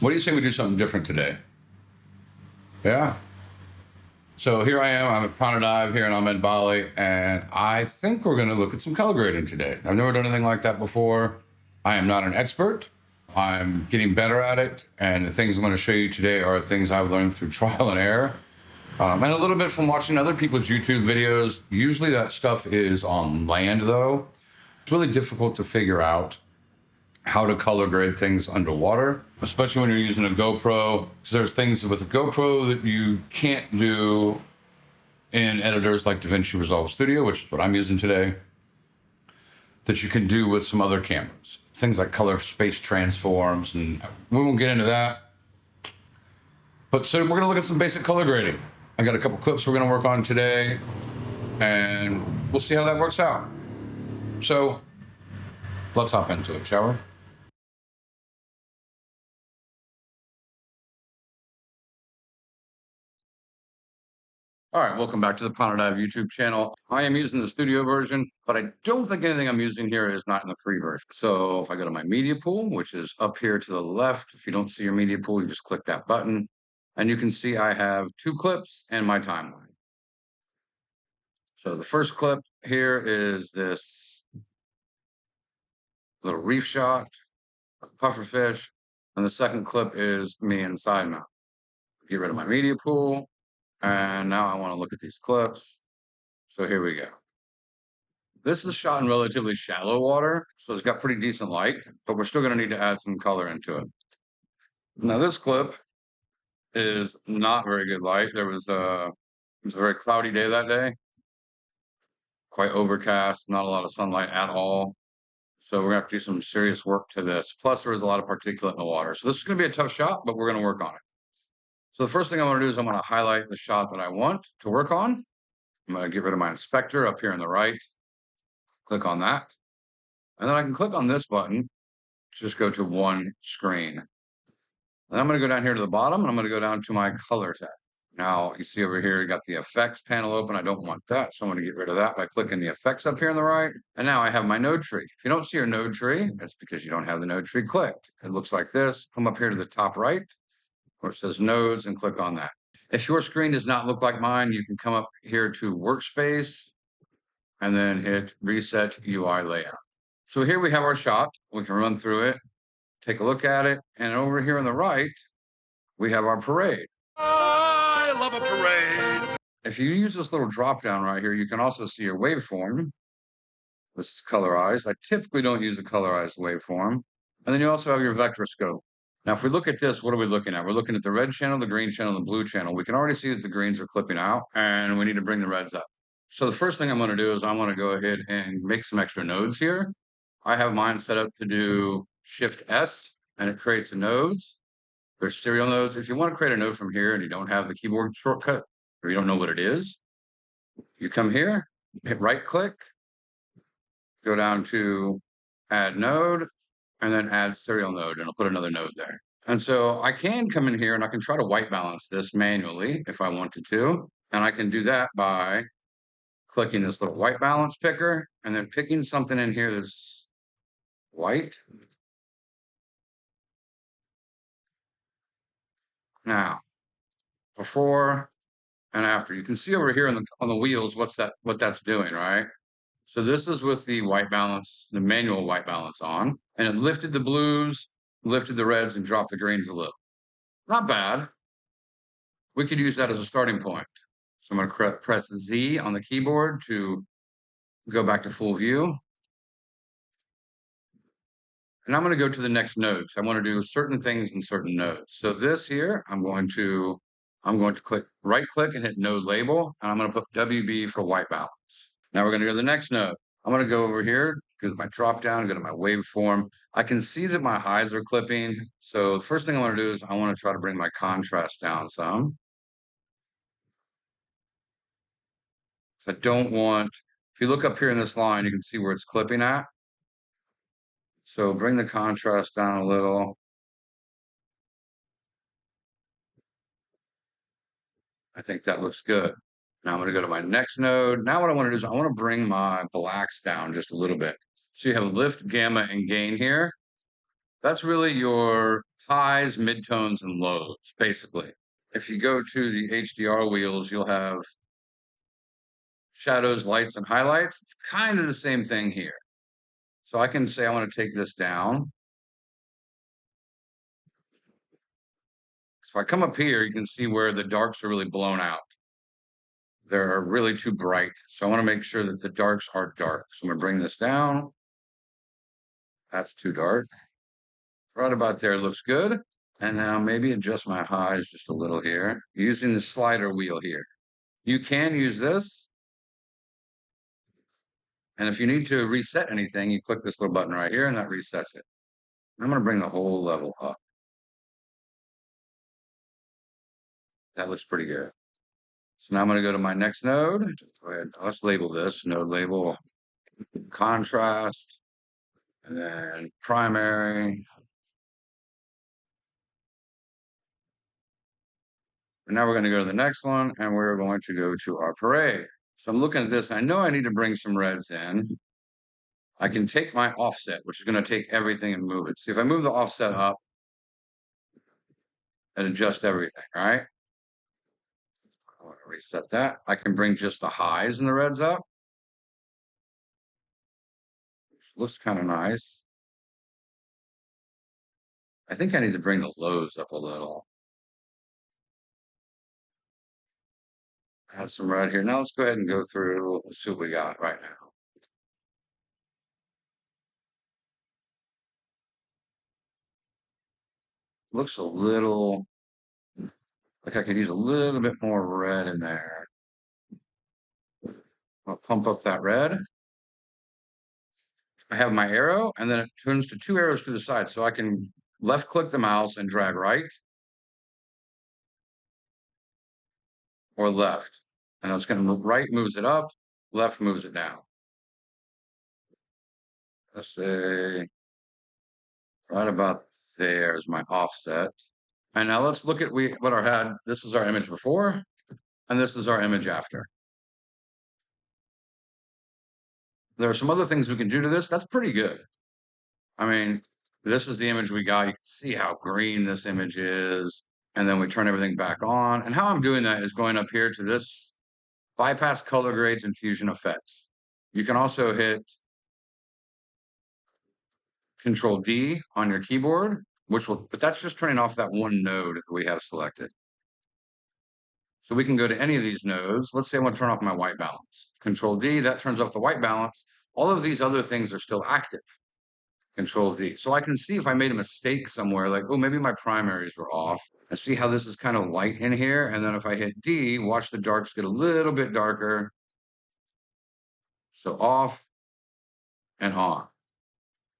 What do you say we do something different today? Yeah. So here I am. I'm at Prana here in Ahmed Bali, and I think we're going to look at some color grading today. I've never done anything like that before. I am not an expert. I'm getting better at it, and the things I'm going to show you today are things I've learned through trial and error, and a little bit from watching other people's YouTube videos. Usually that stuff is on land, though. It's really difficult to figure out how to color grade things underwater, especially when you're using a GoPro. Because there's things with a GoPro that you can't do in editors like Davinci Resolve Studio, which is what I'm using today, that you can do with some other cameras. Things like color space transforms, and we won't get into that. But so we're going to look at some basic color grading. I got a couple clips we're going to work on today, and we'll see how that works out. So let's hop into it, shall we? All right, welcome back to the Prana YouTube channel. I am using the studio version, but I don't think anything I'm using here is not in the free version. So if I go to my media pool, which is up here to the left, if you don't see your media pool, you just click that button, and you can see I have 2 clips and my timeline. So the first clip here is this little reef shot, pufferfish, and the second clip is me inside mount. Get rid of my media pool, and now I want to look at these clips. So here we go. This is shot in relatively shallow water, so it's got pretty decent light, but we're still going to need to add some color into it. Now, this clip is not very good light. It was a very cloudy day that day, quite overcast, not a lot of sunlight at all. So we're going to have to do some serious work to this. Plus, there was a lot of particulate in the water. So this is going to be a tough shot, but we're going to work on it. So the first thing I'm going to do is I'm going to highlight the shot that I want to work on. I'm going to get rid of my inspector up here on the right. Click on that. And then I can click on this button. Just go to one screen. Then I'm going to go down here to the bottom, and I'm going to go down to my color tab. Now, you see over here, you got the effects panel open. I don't want that, so I'm going to get rid of that by clicking the effects up here on the right. And now I have my node tree. If you don't see your node tree, that's because you don't have the node tree clicked. It looks like this. Come up here to the top right, where it says nodes, and click on that. If your screen does not look like mine, you can come up here to workspace and then hit reset UI layout. So here we have our shot. We can run through it, take a look at it, and over here on the right, we have our parade. I love a parade. If you use this little drop down right here, you can also see your waveform. This is colorized. I typically don't use a colorized waveform. And then you also have your vector scope. Now, if we look at this, what are we looking at? We're looking at the red channel, the green channel, the blue channel. We can already see that the greens are clipping out, and we need to bring the reds up. So the first thing I'm going to do is I want to go ahead and make some extra nodes here. I have mine set up to do Shift S, and it creates the nodes. There's serial nodes. If you want to create a node from here and you don't have the keyboard shortcut, or you don't know what it is, you come here, hit right click, go down to add node, and then add serial node, and I'll put another node there. And so I can come in here and I can try to white balance this manually if I wanted to. And I can do that by clicking this little white balance picker and then picking something in here that's white. Now, before and after, you can see over here on the wheels what that's doing, right? So this is with the white balance, the manual white balance on, and it lifted the blues, lifted the reds, and dropped the greens a little. Not bad. We could use that as a starting point. So I'm going to press Z on the keyboard to go back to full view. And I'm going to go to the next node. I want to do certain things in certain nodes. So this here, I'm going to click right click and hit node label, and I'm going to put WB for white balance. Now we're going to go to the next node. I'm going to go over here, go to my drop down, go to my waveform. I can see that my highs are clipping. So the first thing I want to do is I want to try to bring my contrast down some. So I don't want, if you look up here in this line, you can see where it's clipping at. So bring the contrast down a little. I think that looks good. Now I'm going to go to my next node. Now what I want to do is I want to bring my blacks down just a little bit. So you have lift, gamma, and gain here. That's really your highs, midtones, and lows, basically. If you go to the HDR wheels, you'll have shadows, lights, and highlights. It's kind of the same thing here. So I can say I want to take this down. So if I come up here, you can see where the darks are really blown out. They're really too bright. So I want to make sure that the darks are dark. So I'm going to bring this down. That's too dark. Right about there looks good. And now maybe adjust my highs just a little here using the slider wheel here. You can use this. And if you need to reset anything, you click this little button right here and that resets it. I'm going to bring the whole level up. That looks pretty good. So now I'm going to go to my next node. Go ahead. Let's label this node label contrast and then primary. And now we're going to go to the next one and we're going to go to our parade. So I'm looking at this. I know I need to bring some reds in. I can take my offset, which is going to take everything and move it. See, if I move the offset up and adjust everything, right? I want to reset that. I can bring just the highs and the reds up. Which looks kind of nice. I think I need to bring the lows up a little. Add some red here. Now let's go ahead and go through, see what we got right now. Looks a little like I could use a little bit more red in there. I'll pump up that red. I have my arrow and then it turns to two arrows to the side. So I can left click the mouse and drag right or left. And it's going to move right moves it up, left moves it down. Let's say right about there is my offset. And now let's look at what our had. This is our image before, and this is our image after. There are some other things we can do to this. That's pretty good. I mean, this is the image we got. You can see how green this image is. And then we turn everything back on. And how I'm doing that is going up here to this bypass color grades and fusion effects. You can also hit Control D on your keyboard, but that's just turning off that one node that we have selected. So we can go to any of these nodes. Let's say I want to turn off my white balance. Control D, that turns off the white balance. All of these other things are still active. Control D. So I can see if I made a mistake somewhere, like, oh, maybe my primaries were off. I see how this is kind of light in here. And then if I hit D, watch the darks get a little bit darker. So off and on.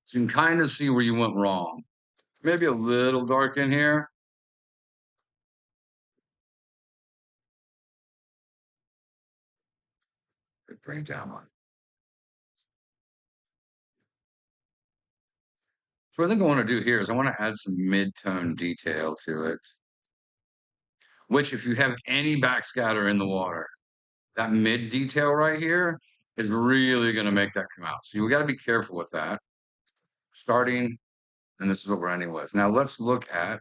So you can kind of see where you went wrong. Maybe a little dark in here. Bring it down one. So what I think I want to do here is I want to add some mid-tone detail to it. Which if you have any backscatter in the water, that mid detail right here is really going to make that come out. So we got to be careful with that. Starting, and this is what we're ending with. Now let's look at,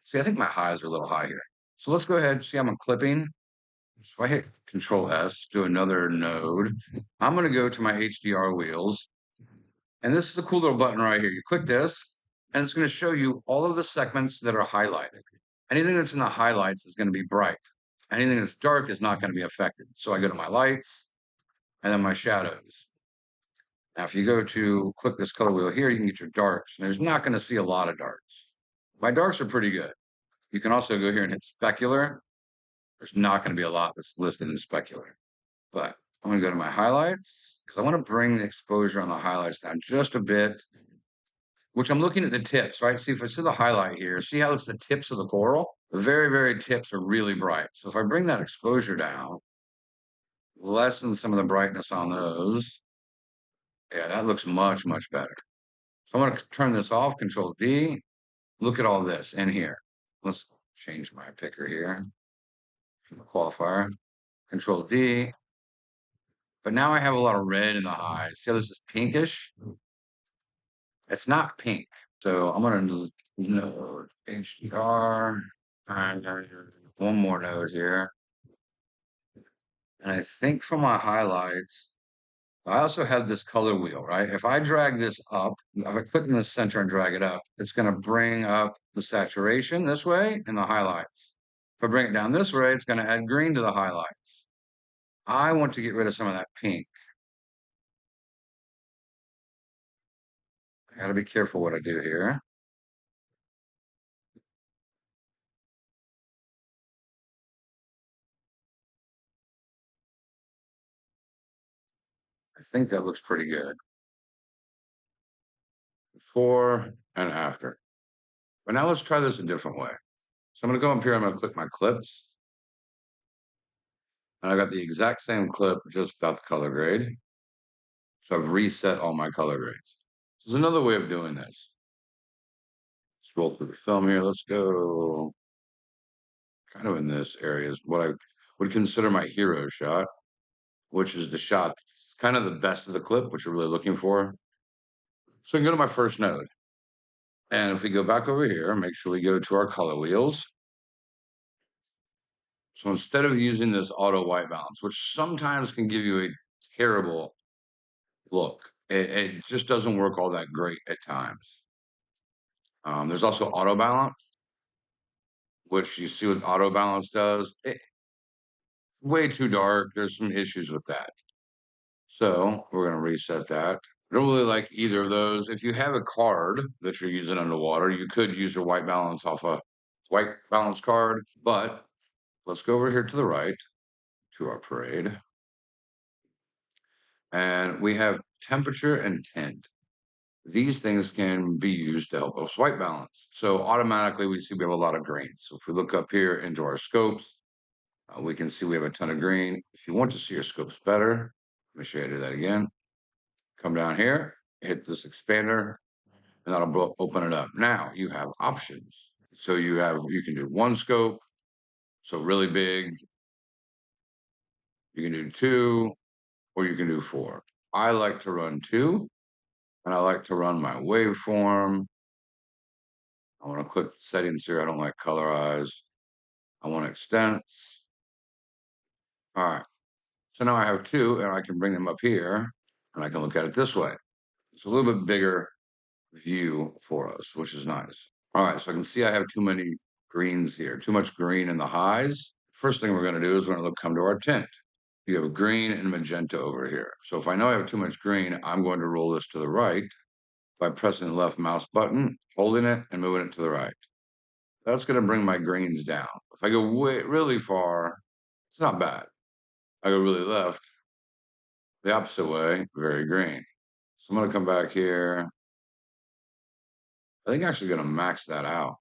see, I think my highs are a little high here. So let's go ahead, see how I'm clipping. So if I hit Control S, do another node, I'm going to go to my HDR wheels. And this is a cool little button right here. You click this, and it's going to show you all of the segments that are highlighted. Anything that's in the highlights is going to be bright. Anything that's dark is not going to be affected. So I go to my lights and then my shadows. Now, if you go to click this color wheel here, you can get your darks. And there's not going to see a lot of darks. My darks are pretty good. You can also go here and hit specular. There's not going to be a lot that's listed in specular. But I'm going to go to my highlights because I want to bring the exposure on the highlights down just a bit, which I'm looking at the tips, right? See if I see the highlight here, see how it's the tips of the coral? The very, very tips are really bright. So if I bring that exposure down, lessen some of the brightness on those. Yeah, that looks much, much better. So I'm going to turn this off, Control D. Look at all this in here. Let's change my picker here from the qualifier. Control D. But now I have a lot of red in the highs. See how this is pinkish? It's not pink. So I'm going to node HDR, and one more node here. And I think for my highlights, I also have this color wheel, right? If I drag this up, if I click in the center and drag it up, it's going to bring up the saturation this way and the highlights. If I bring it down this way, it's going to add green to the highlights. I want to get rid of some of that pink. I got to be careful what I do here. I think that looks pretty good. Before and after. But now let's try this a different way. So I'm going to go up here. I'm going to click my clips. And I got the exact same clip, just without the color grade. So I've reset all my color grades. There's another way of doing this. Scroll through the film here. Let's go kind of in this area is what I would consider my hero shot, which is the shot kind of the best of the clip, which you're really looking for. So I can go to my first node. And if we go back over here, make sure we go to our color wheels. So instead of using this auto white balance, which sometimes can give you a terrible look, it just doesn't work all that great at times. There's also auto balance, which you see what auto balance does. Way too dark. There's some issues with that. So we're going to reset that. I don't really like either of those. If you have a card that you're using underwater, you could use your white balance off a white balance card. But let's go over here to the right to our parade. And we have temperature and tint. These things can be used to help us white balance. So automatically we see we have a lot of green. So if we look up here into our scopes, we can see we have a ton of green. If you want to see your scopes better, let me show you how to do that again. Come down here, hit this expander, and that'll open it up. Now you have options. So you can do one scope, so really big. You can do two, or you can do four. I like to run two, and I like to run my waveform. I want to click the settings here. I don't like colorize. I want extents. All right. So now I have two, and I can bring them up here, and I can look at it this way. It's a little bit bigger view for us, which is nice. All right, so I can see I have too many greens here, too much green in the highs. First thing we're going to do is we're going to come to our tint. You have green and magenta over here. So if I know I have too much green, I'm going to roll this to the right by pressing the left mouse button, holding it, and moving it to the right. That's going to bring my greens down. If I go really far, it's not bad. I go really left, the opposite way, very green. So I'm going to come back here. I think I'm actually going to max that out.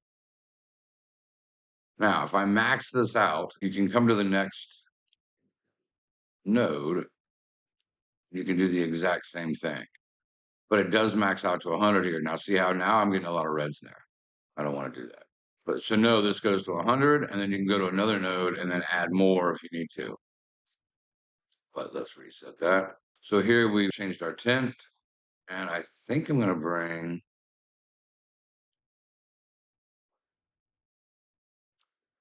Now, if I max this out, you can come to the next node. You can do the exact same thing, but it does max out to 100 here. Now, see how now I'm getting a lot of reds in there. I don't want to do that. But so no, this goes to 100, and then you can go to another node and then add more if you need to. But let's reset that. So here we've changed our tint, and I think I'm going to bring,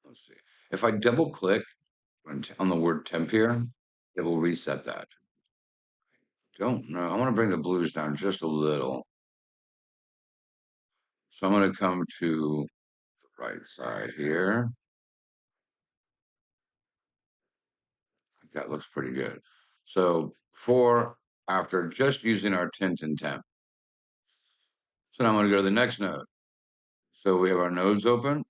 let's see, if I double click on the word temp here, it will reset that. Don't know. I want to bring the blues down just a little. So I'm going to come to the right side here. That looks pretty good. So after just using our tint and temp. So now I'm going to go to the next node. So we have our nodes open.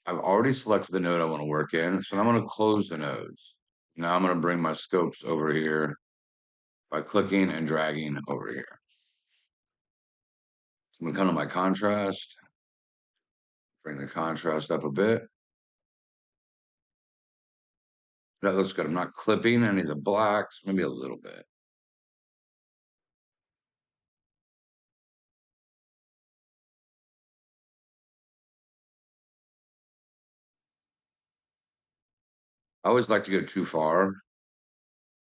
I've already selected the node I want to work in. So I'm going to close the nodes. Now I'm going to bring my scopes over here by clicking and dragging over here. So I'm going to come to my contrast, bring the contrast up a bit. That looks good. I'm not clipping any of the blacks, maybe a little bit. I always like to go too far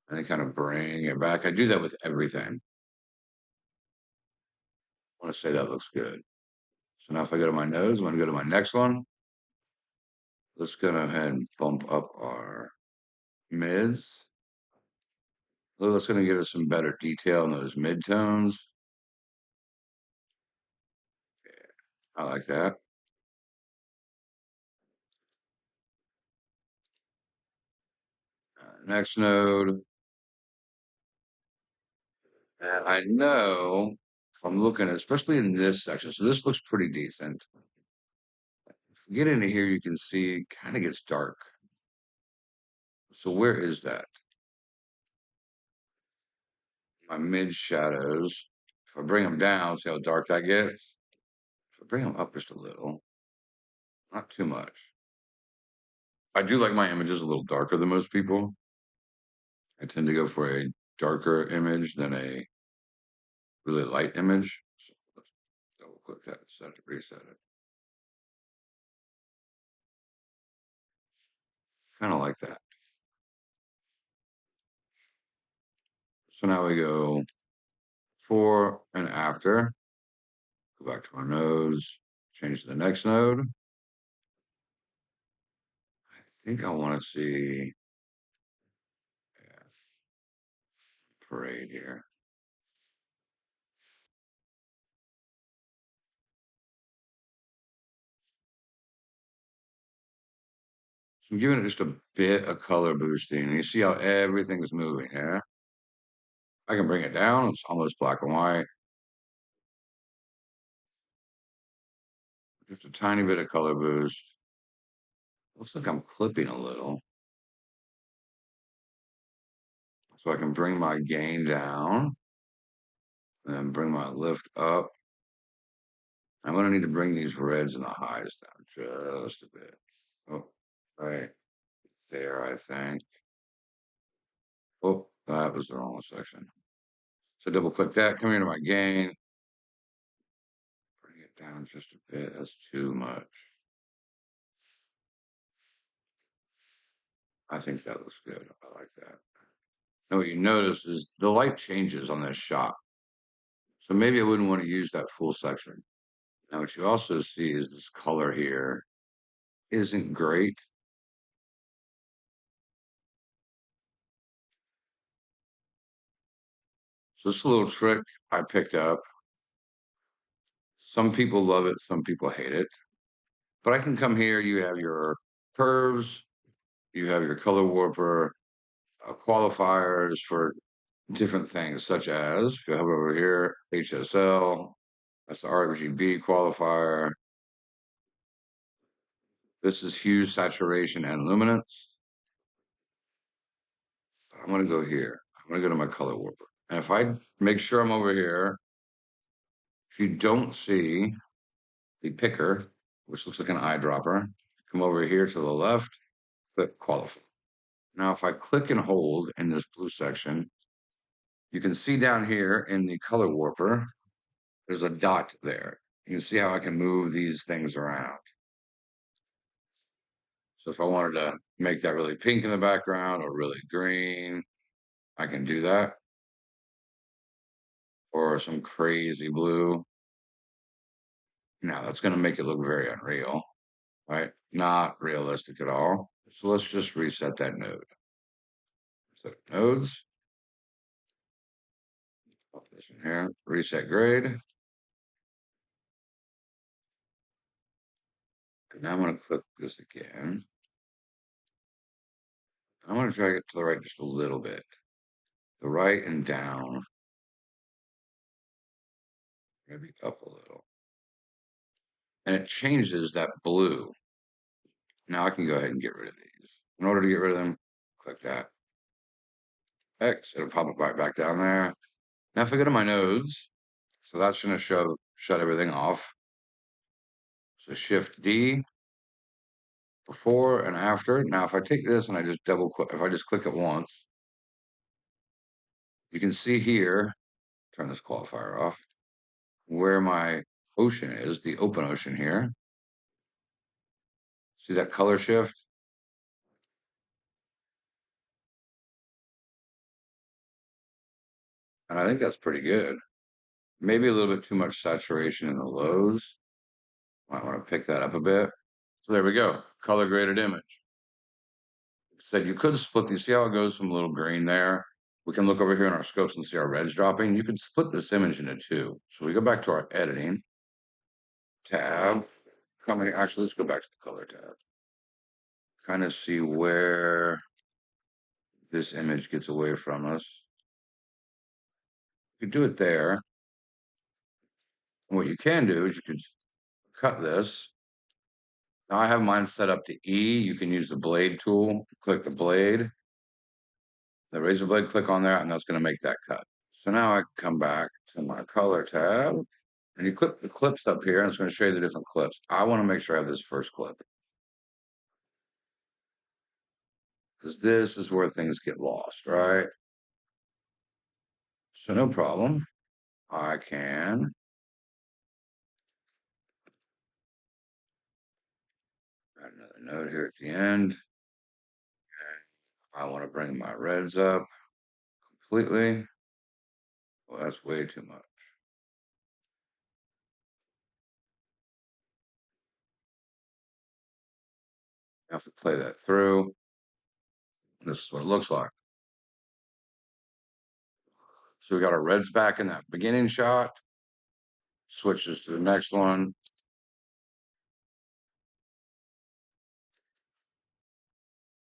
and then kind of bring it back. I do that with everything. I want to say that looks good. So now if I go to my nose, I'm going to go to my next one. Let's go ahead and bump up our mids. That's going to give us some better detail in those midtones. I like that. Next node. And I know if I'm looking, especially in this section, so this looks pretty decent. If we get into here, you can see it kind of gets dark. So where is that? My mid shadows. If I bring them down, see how dark that gets? If I bring them up just a little, not too much. I do like my images a little darker than most people. I tend to go for a darker image than a really light image. So let's double click that, set it, reset it. Kind of like that. So now we go before and after. Go back to our nodes, change to the next node. I think I want to see parade here. So I'm giving it just a bit of color boosting. You see how everything's moving here? I can bring it down. It's almost black and white. Just a tiny bit of color boost. Looks like I'm clipping a little. So I can bring my gain down and bring my lift up. I'm going to need to bring these reds and the highs down just a bit. Oh, right there, I think. Oh, that was the wrong section. So double click that, come here to my gain. Bring it down just a bit. That's too much. I think that looks good. I like that. Now what you notice is the light changes on this shot. So maybe I wouldn't want to use that full section. Now what you also see is this color here isn't great. So this little trick I picked up. Some people love it, some people hate it. But I can come here, you have your curves, you have your color warper, qualifiers for different things, such as, if you hover over here, HSL, that's the RGB qualifier. This is hue, saturation, and luminance. I'm going to go here. I'm going to go to my color warper. And if I make sure I'm over here, if you don't see the picker, which looks like an eyedropper, come over here to the left, click qualify. Now, if I click and hold in this blue section, you can see down here in the color warper, there's a dot there. You can see how I can move these things around. So if I wanted to make that really pink in the background or really green, I can do that. Or some crazy blue. Now that's going to make it look very unreal, right? Not realistic at all. So let's just reset that node. So nodes, pop this in here, reset grade. And now I'm going to click this again. I'm going to drag it to the right just a little bit. The right and down. Maybe up a little. And it changes that blue. Now I can go ahead and get rid of these. In order to get rid of them, click that. X, it'll pop it right back down there. Now if I go to my nodes, so that's going to shut everything off. So Shift D, before and after. Now if I take this and I just double click, if I just click it once, you can see here, turn this qualifier off, where my ocean is, the open ocean here. See that color shift? And I think that's pretty good. Maybe a little bit too much saturation in the lows. Might want to pick that up a bit. So there we go, color graded image. Said you could split these. See how it goes from a little green there? We can look over here in our scopes and see our reds dropping. You could split this image into two. So we go back to our editing tab. Actually, let's go back to the color tab. Kind of see where this image gets away from us. You could do it there. And what you can do is you could cut this. Now I have mine set up to E. You can use the blade tool. Click the blade, the razor blade, click on that, and that's going to make that cut. So now I come back to my color tab, and you click the clips up here, and it's going to show you the different clips. I want to make sure I have this first clip, because this is where things get lost, right? So no problem. I can add another note here at the end. I want to bring my reds up completely. Well, that's way too much. I have to play that through. This is what it looks like. So we got our reds back in that beginning shot. Switches to the next one.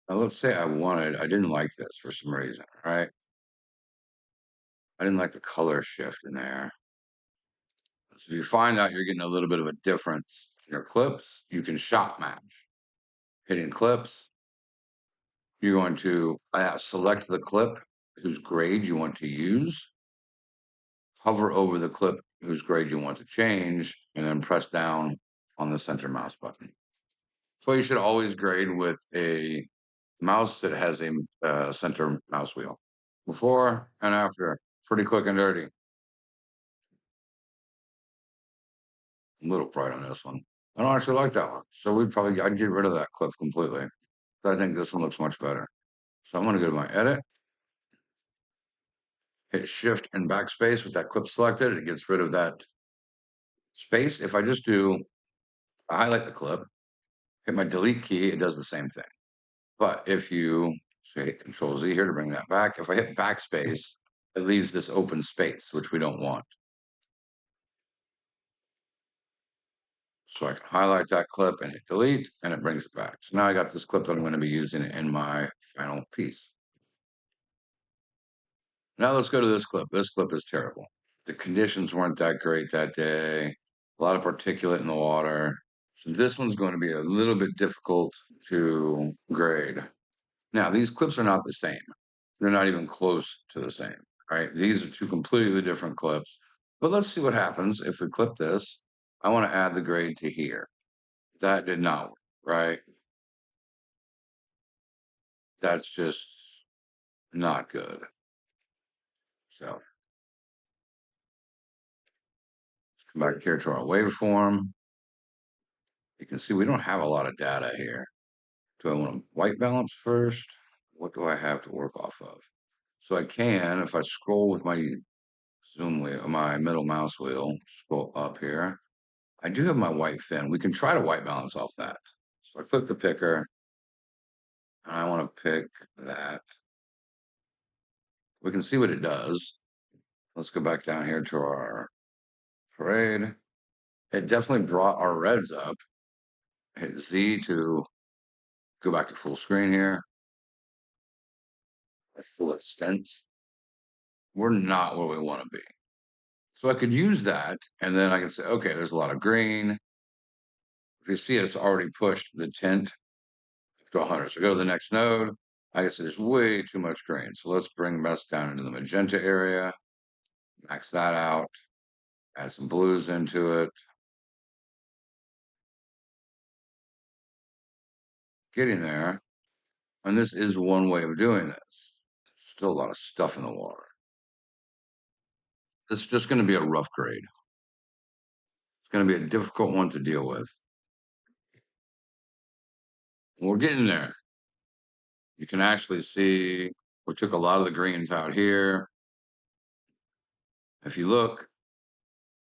Now let's say I didn't like this for some reason, right? I didn't like the color shift in there. So if you find out you're getting a little bit of a difference in your clips, you can shot match. Hitting clips, you're going to select the clip whose grade you want to use, hover over the clip whose grade you want to change, and then press down on the center mouse button. So you should always grade with a mouse that has a center mouse wheel. Before and after, pretty quick and dirty. A little bright on this one. I don't actually like that one. So I'd get rid of that clip completely. I think this one looks much better. So I'm going to go to my edit, hit shift and backspace with that clip selected. It gets rid of that space. If I just I highlight the clip, hit my delete key, it does the same thing. But if you say Control Z here to bring that back, if I hit backspace, it leaves this open space, which we don't want. So I can highlight that clip and hit delete, and it brings it back. So now I got this clip that I'm going to be using in my final piece. Now let's go to this clip. This clip is terrible. The conditions weren't that great that day. A lot of particulate in the water. So this one's going to be a little bit difficult to grade. Now, these clips are not the same. They're not even close to the same, right? These are two completely different clips. But let's see what happens if we clip this. I want to add the grade to here. That did not work, right? That's just not good. So let's come back here to our waveform. You can see we don't have a lot of data here. Do I want to white balance first? What do I have to work off of? So I can, if I scroll with my zoom wheel, my middle mouse wheel, scroll up here. I do have my white fin. We can try to white balance off that. So I click the picker, and I want to pick that. We can see what it does. Let's go back down here to our parade. It definitely brought our reds up. Hit Z to go back to full screen here. Full extent. We're not where we want to be. So I could use that, and then I can say, okay, there's a lot of green. If you see it, it's already pushed the tint to 100. So go to the next node. I can see there's way too much green. So let's bring this down into the magenta area, max that out, add some blues into it. Getting there. And this is one way of doing this. Still a lot of stuff in the water. This is just going to be a rough grade. It's going to be a difficult one to deal with. We're getting there. You can actually see we took a lot of the greens out here. If you look,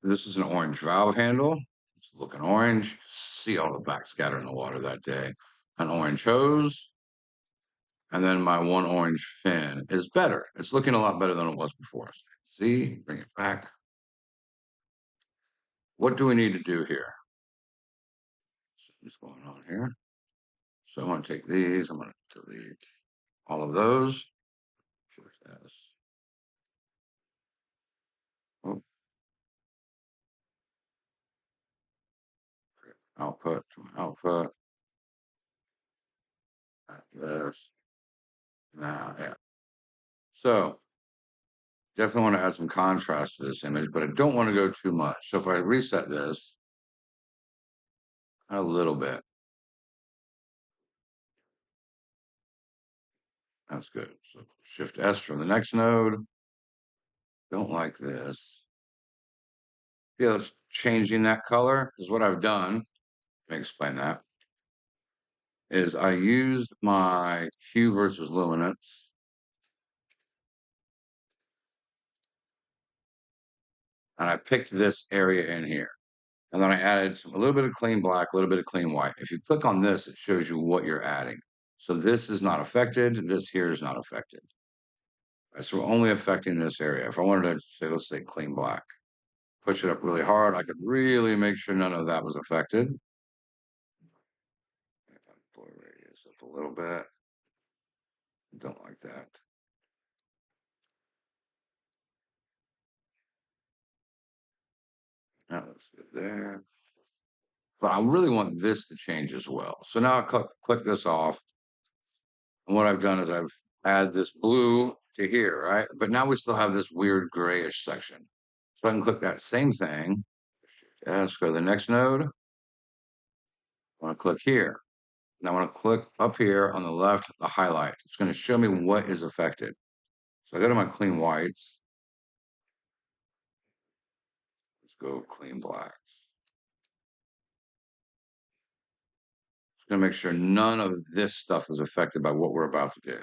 this is an orange valve handle. looking orange. See all the backscatter in the water that day. An orange hose. And then my one orange fin is better. It's looking a lot better than it was before. See, bring it back. What do we need to do here? What's going on here? So I'm going to take these. I'm going to delete all of those. Shift S. Oh, output to my output. This. Now, yeah. So definitely want to add some contrast to this image, but I don't want to go too much. So if I reset this a little bit, that's good. So Shift S from the next node. Don't like this. Yeah, it's changing that color is what I've done. Let me explain that. Is I used my hue versus luminance. And I picked this area in here. And then I added a little bit of clean black, a little bit of clean white. If you click on this, it shows you what you're adding. So this is not affected. This here is not affected. So we're only affecting this area. If I wanted to say, let's say clean black, push it up really hard, I could really make sure none of that was affected. Blur radius up a little bit. Don't like that. That looks good there. But I really want this to change as well. So now I click this off. And what I've done is I've added this blue to here, right? But now we still have this weird grayish section. So I can click that same thing. Let's go to the next node. I want to click here. And I want to click up here on the left, the highlight. It's going to show me what is affected. So I go to my clean whites. Let's go clean blacks. It's going to make sure none of this stuff is affected by what we're about to do.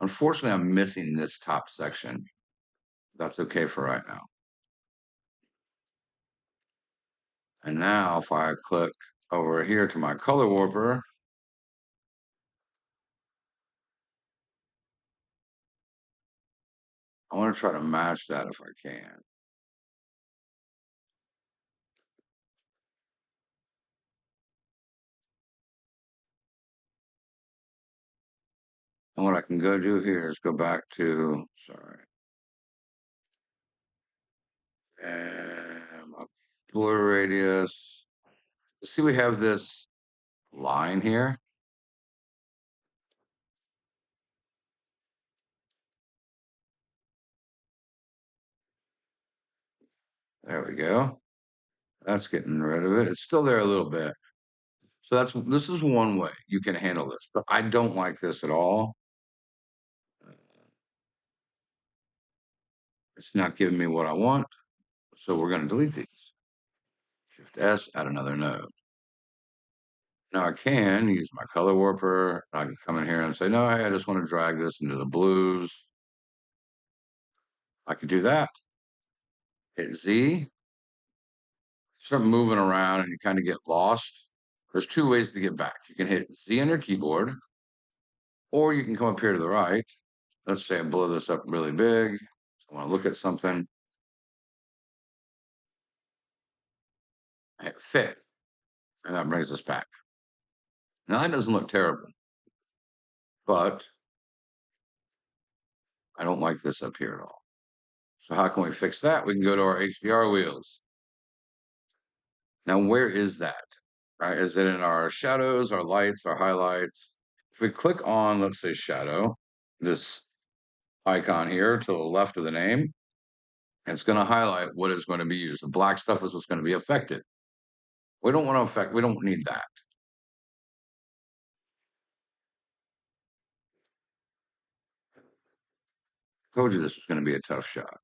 Unfortunately, I'm missing this top section. That's okay for right now. And now if I click over here to my color warper, I want to try to match that if I can. And what I can go do here is go back to, sorry, and my blur radius. See, we have this line here. There we go. That's getting rid of it. It's still there a little bit. So this is one way you can handle this, but I don't like this at all. It's not giving me what I want. So we're going to delete these. Shift S, add another node. Now I can use my color warper. I can come in here and say, no, I just want to drag this into the blues. I could do that. Hit Z. Start moving around and you kind of get lost. There's two ways to get back. You can hit Z on your keyboard, or you can come up here to the right. Let's say I blow this up really big. I want to look at something. I hit fit, and that brings us back. Now that doesn't look terrible, but I don't like this up here at all. So how can we fix that? We can go to our HDR wheels. Now, where is that? Right? Is it in our shadows, our lights, our highlights? If we click on, let's say shadow, this icon here to the left of the name, it's going to highlight what is going to be used. The black stuff is what's going to be affected. We don't want to affect, we don't need that. Told you this was going to be a tough shot.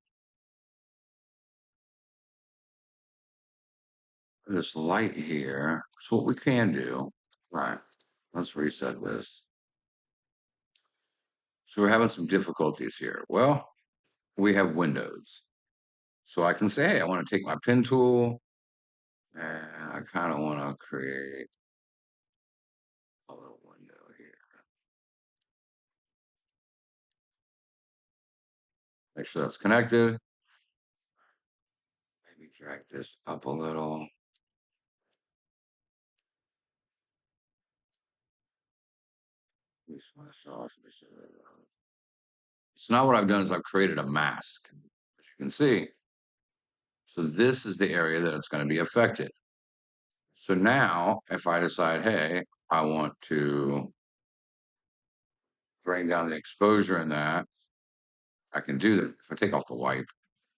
This light here, so what we can do, right, let's reset this. So we're having some difficulties here. Well, we have windows. So I can say, hey, I want to take my pen tool and I kind of want to create a little window here. Make sure that's connected. Maybe drag this up a little. So now what I've done is I've created a mask, as you can see. So this is the area that it's going to be affected. So now if I decide, hey, I want to bring down the exposure in that, I can do that. If I take off the wipe,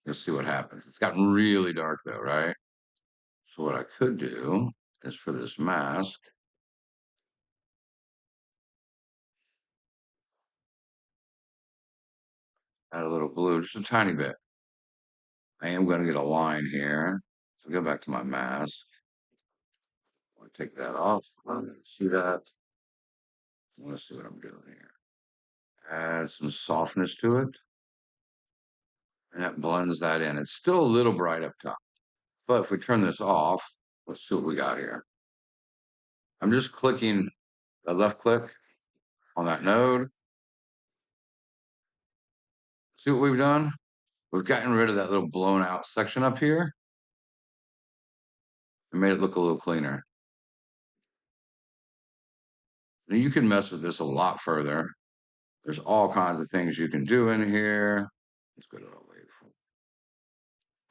you'll see what happens. It's gotten really dark though, right? So what I could do is for this mask, add a little blue, just a tiny bit. I am going to get a line here. So go back to my mask. I want to take that off. See that? I want to see what I'm doing here. Add some softness to it. And that blends that in. It's still a little bright up top. But if we turn this off, let's see what we got here. I'm just clicking a left click on that node. See what we've done? We've gotten rid of that little blown out section up here and made it look a little cleaner. Now you can mess with this a lot further. There's all kinds of things you can do in here. Let's go to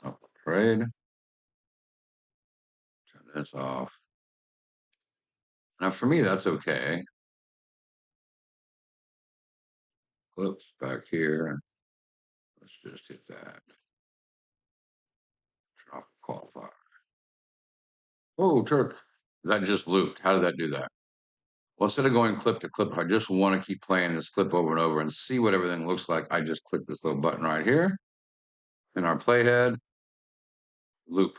the upgrade. Turn this off. Now for me, that's okay. Clips back here. Let's just hit that. Turn off qualifier. Oh, Turk. That just looped. How did that do that? Well, instead of going clip to clip, if I just want to keep playing this clip over and over and see what everything looks like, I just click this little button right here in our playhead, loop,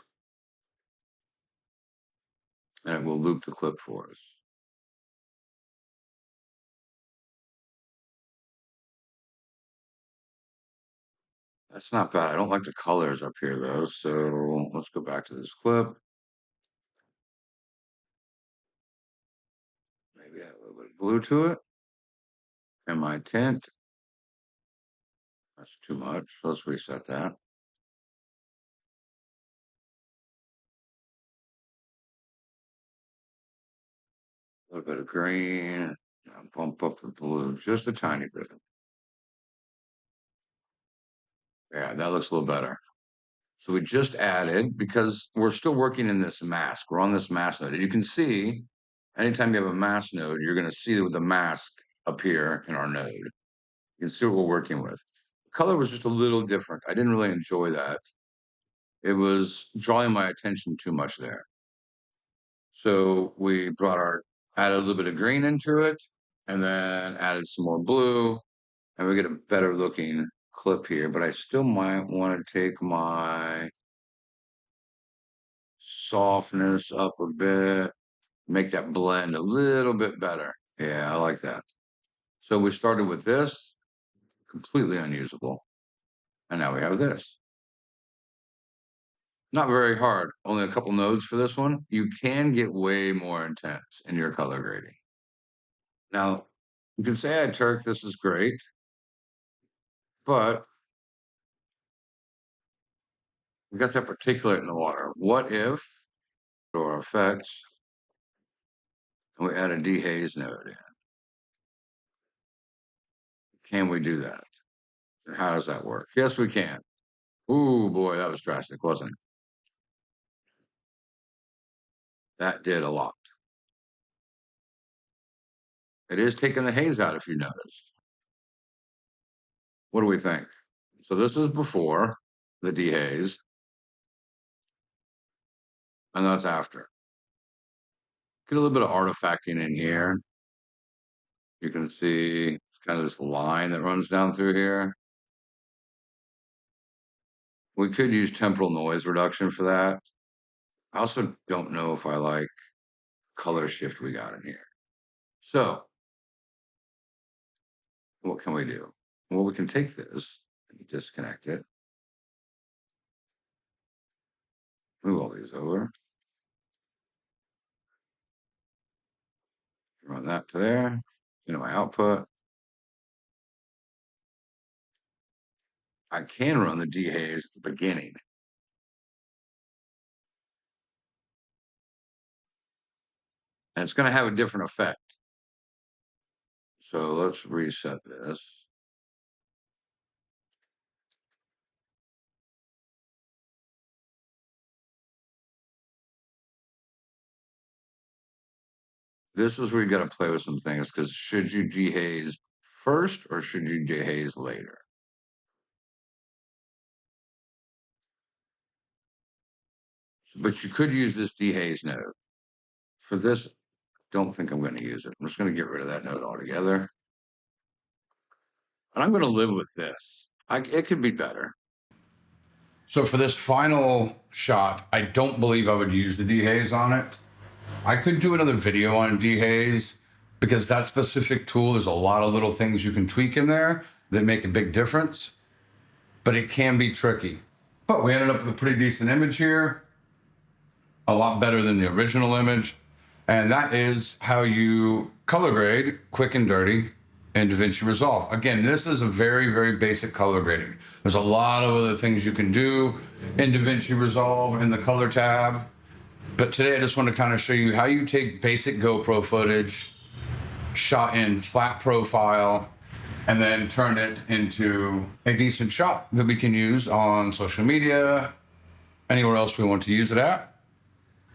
and it will loop the clip for us. That's not bad. I don't like the colors up here though. So let's go back to this clip. Maybe add a little bit of blue to it. And my tint. That's too much. Let's reset that. A little bit of green. Bump up the blue just a tiny bit. Yeah, that looks a little better. So we just added, because we're still working in this mask. We're on this mask node. You can see, anytime you have a mask node, you're going to see the mask appear in our node. You can see what we're working with. The color was just a little different. I didn't really enjoy that. It was drawing my attention too much there. So we added a little bit of green into it, and then added some more blue, and we get a better looking clip here. But I still might want to take my softness up a bit, make that blend a little bit better. Yeah, I like that. So we started with this, completely unusable. And now we have this. Not very hard, only a couple nodes for this one. You can get way more intense in your color grading. Now, you can say, Turk, this is great, but we got that particulate in the water. What if, or effects, and we add a dehaze node in? Can we do that? And how does that work? Yes, we can. Ooh, boy, that was drastic, wasn't it? That did a lot. It is taking the haze out, if you noticed. What do we think? So this is before the dehaze, and that's after. Get a little bit of artifacting in here. You can see it's kind of this line that runs down through here. We could use temporal noise reduction for that. I also don't know if I like color shift we got in here. So what can we do? Well, we can take this and disconnect it. Move all these over. Run that to there. Into my output. I can run the dehaze at the beginning. And it's going to have a different effect. So let's reset this. This is where you got to play with some things, because should you dehaze first or should you dehaze later? But you could use this dehaze node. For this, don't think I'm going to use it. I'm just going to get rid of that node altogether. And I'm going to live with this. It could be better. So for this final shot, I don't believe I would use the dehaze on it. I could do another video on dehaze, because that specific tool, there's a lot of little things you can tweak in there that make a big difference, but it can be tricky. But we ended up with a pretty decent image here, a lot better than the original image. And that is how you color grade quick and dirty in Davinci Resolve. Again, this is a very, very basic color grading. There's a lot of other things you can do in Davinci Resolve in the color tab. But today I just want to kind of show you how you take basic GoPro footage shot in flat profile and then turn it into a decent shot that we can use on social media, anywhere else we want to use it at,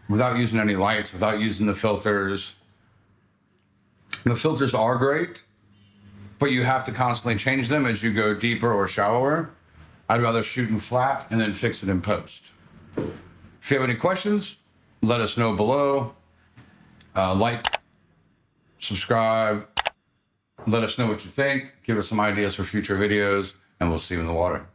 without using any lights, without using the filters. The filters are great, but you have to constantly change them as you go deeper or shallower. I'd rather shoot in flat and then fix it in post. If you have any questions, let us know below. Like, subscribe, let us know what you think, give us some ideas for future videos, and we'll see you in the water.